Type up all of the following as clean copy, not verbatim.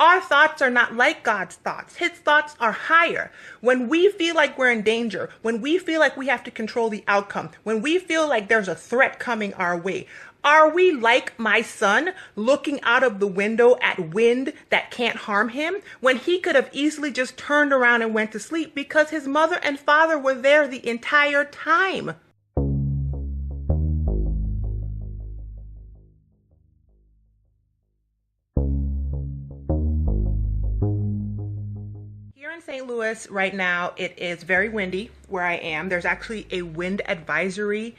Our thoughts are not like God's thoughts. His thoughts are higher. When we feel like we're in danger, when we feel like we have to control the outcome, when we feel like there's a threat coming our way, are we like my son looking out of the window at wind that can't harm him when he could have easily just turned around and went to sleep because his mother and father were there the entire time? Here in St. Louis right now, it is very windy where I am. There's actually a wind advisory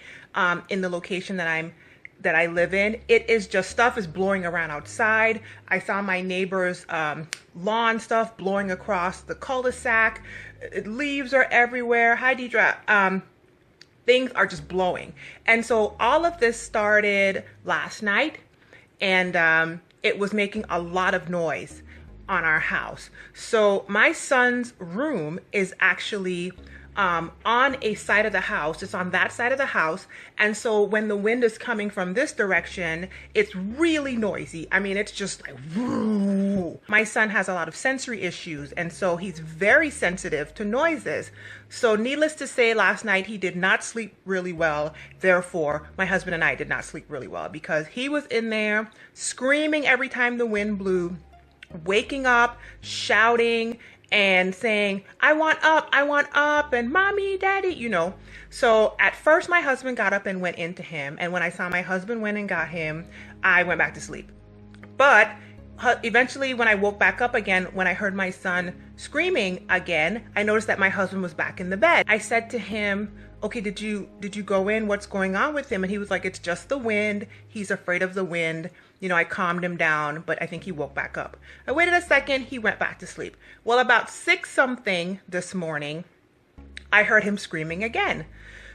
in the location that I live in. It is just stuff is blowing around outside. I saw my neighbor's lawn stuff blowing across the cul-de-sac. Leaves are everywhere. Hi, Deidre. Things are just blowing. And so all of this started last night, and it was making a lot of noise on our house. So my son's room is actually on a side of the house. It's on that side of the house. And so when the wind is coming from this direction, it's really noisy. I mean, it's just like, whoo. My son has a lot of sensory issues, and so he's very sensitive to noises. So needless to say, last night he did not sleep really well. Therefore, my husband and I did not sleep really well because he was in there screaming every time the wind blew, waking up, shouting, and saying, I want up, and mommy, daddy, you know. So at first my husband got up and went into him. And when I saw my husband went and got him, I went back to sleep. But eventually when I woke back up again, when I heard my son screaming again, I noticed that my husband was back in the bed. I said to him, okay, did you go in? What's going on with him? And he was like, it's just the wind. He's afraid of the wind. You know, I calmed him down, but I think he woke back up. I waited a second. He went back to sleep. Well, about 6 something this morning, I heard him screaming again.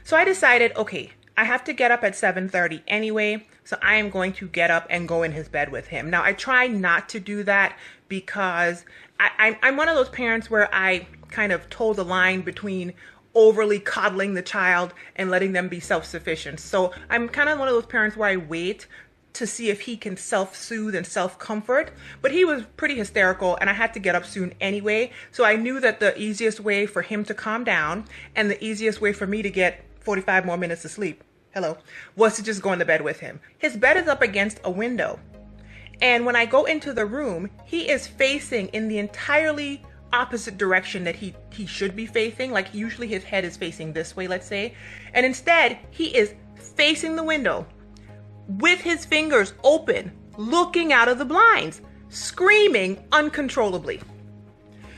So I decided, okay, I have to get up at 7:30 anyway. So I am going to get up and go in his bed with him. Now, I try not to do that because I'm one of those parents where I kind of toe the line between overly coddling the child and letting them be self-sufficient. So I'm kind of one of those parents where I wait to see if he can self-soothe and self-comfort. But he was pretty hysterical and I had to get up soon anyway. So I knew that the easiest way for him to calm down and the easiest way for me to get 45 more minutes of sleep, was to just go in the bed with him. His bed is up against a window. And when I go into the room, he is facing in the entirely opposite direction that he should be facing. Like usually his head is facing this way, let's say. And instead, he is facing the window with his fingers open, looking out of the blinds, screaming uncontrollably.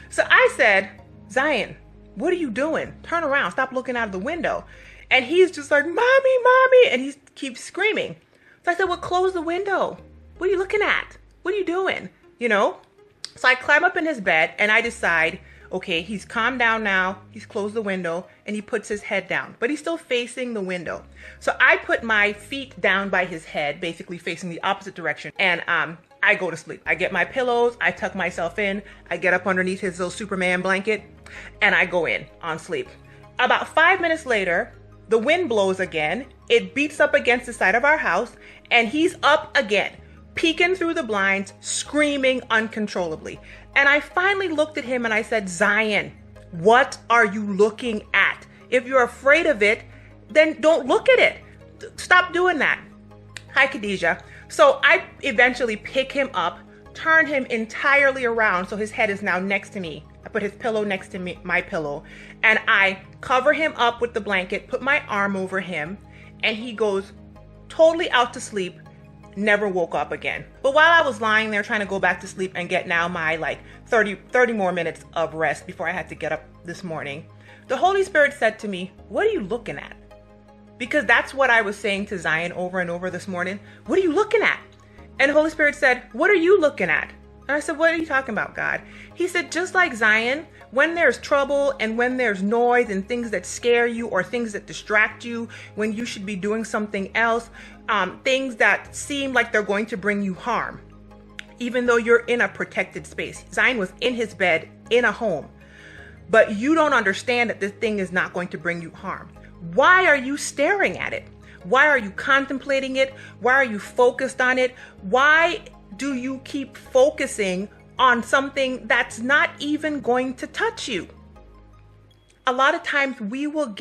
So I said, Zion, what are you doing? Turn around, stop looking out of the window. And he's just like, mommy, mommy, and he keeps screaming. So I said, well, close the window. What are you looking at? What are you doing? You know? So I climb up in his bed and I decide, okay, he's calmed down now. He's closed the window and he puts his head down, but he's still facing the window. So I put my feet down by his head, basically facing the opposite direction. And I go to sleep. I get my pillows. I tuck myself in. I get up underneath his little Superman blanket and I go in on sleep. About 5 minutes later, the wind blows again. It beats up against the side of our house and he's up again, peeking through the blinds, screaming uncontrollably. And I finally looked at him and I said, Zion, what are you looking at? If you're afraid of it, then don't look at it. Stop doing that. Hi, Khadijah. So I eventually pick him up, turn him entirely around so his head is now next to me. I put his pillow next to me, my pillow, and I cover him up with the blanket, put my arm over him, and he goes totally out to sleep, never woke up again. But while I was lying there trying to go back to sleep and get now my 30 more minutes of rest before I had to get up this morning, the Holy Spirit said to me, what are you looking at? Because that's what I was saying to Zion over and over this morning. What are you looking at? And the Holy Spirit said, what are you looking at? And I said, what are you talking about, God? He said, just like Zion, when there's trouble and when there's noise and things that scare you or things that distract you when you should be doing something else, things that seem like they're going to bring you harm, even though you're in a protected space. Zion was in his bed in a home, but you don't understand that this thing is not going to bring you harm. Why are you staring at it? Why are you contemplating it? Why are you focused on it? Why do you keep focusing on something that's not even going to touch you. A lot of times we will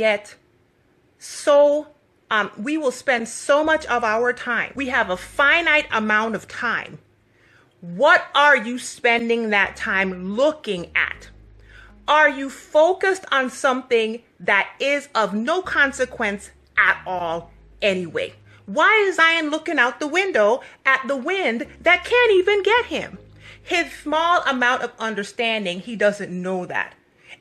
we will spend so much of our time. We have a finite amount of time. What are you spending that time looking at? Are you focused on something that is of no consequence at all anyway? Why is Zion looking out the window at the wind that can't even get him? His small amount of understanding, he doesn't know that.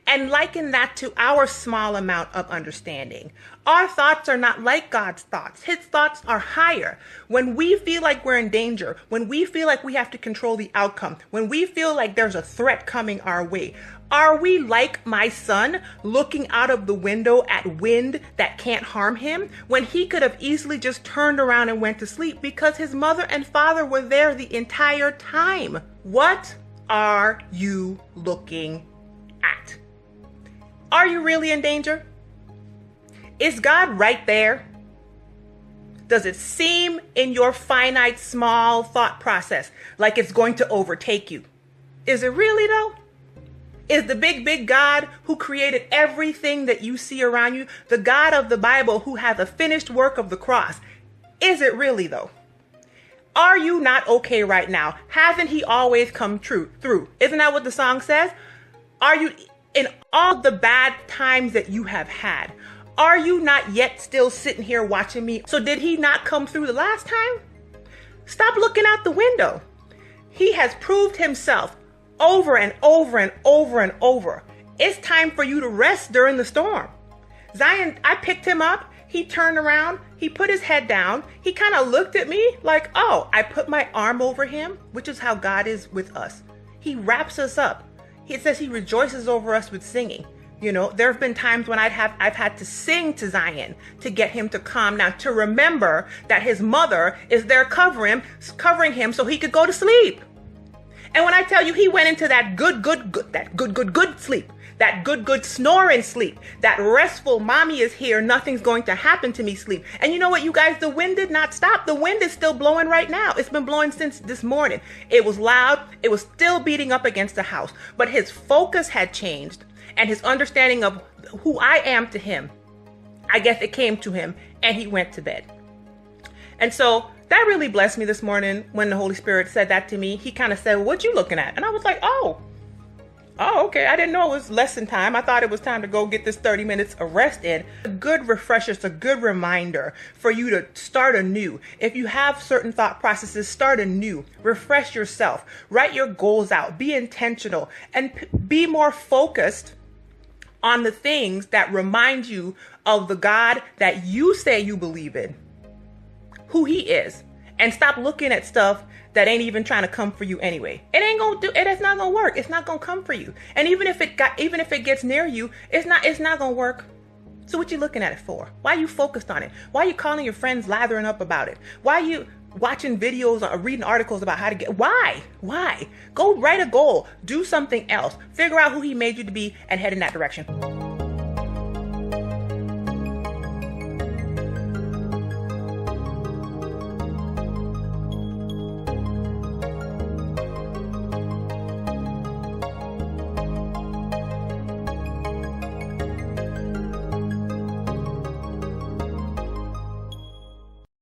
And liken that to our small amount of understanding. Our thoughts are not like God's thoughts. His thoughts are higher. When we feel like we're in danger, when we feel like we have to control the outcome, when we feel like there's a threat coming our way, are we like my son looking out of the window at wind that can't harm him when he could have easily just turned around and went to sleep because his mother and father were there the entire time? What are you looking at? Are you really in danger? Is God right there? Does it seem in your finite, small thought process like it's going to overtake you? Is it really though? Is the big, big God who created everything that you see around you, the God of the Bible who has a finished work of the cross, is it really though? Are you not okay right now? Hasn't he always come through? Isn't that what the song says? Are you, in all the bad times that you have had, are you not yet still sitting here watching me? So did he not come through the last time? Stop looking out the window. He has proved himself over and over and over and over. It's time for you to rest during the storm. Zion, I picked him up. He turned around. He put his head down. He kind of looked at me like, oh, I put my arm over him, which is how God is with us. He wraps us up. He says he rejoices over us with singing. You know, there have been times when I've had to sing to Zion to get him to calm down, to remember that his mother is there covering him so he could go to sleep. And when I tell you, he went into that good sleep, that good snoring sleep, that restful mommy is here, nothing's going to happen to me sleep. And you know what, you guys, the wind did not stop. The wind is still blowing right now. It's been blowing since this morning. It was loud. It was still beating up against the house, but his focus had changed and his understanding of who I am to him, I guess it came to him and he went to bed. And so that really blessed me this morning when the Holy Spirit said that to me. He kind of said, what you looking at? And I was like, oh, okay. I didn't know it was lesson time. I thought it was time to go get this 30 minutes of rest in. A good refresher, it's a good reminder for you to start anew. If you have certain thought processes, start anew. Refresh yourself. Write your goals out. Be intentional and be more focused on the things that remind you of the God that you say you believe in, who he is, and stop looking at stuff that ain't even trying to come for you anyway. It's not gonna work. It's not gonna come for you. And even if it gets near you, it's not gonna work. So what you looking at it for? Why are you focused on it? Why are you calling your friends lathering up about it? Why are you watching videos or reading articles about how to get, why? Go write a goal, do something else, figure out who he made you to be and head in that direction.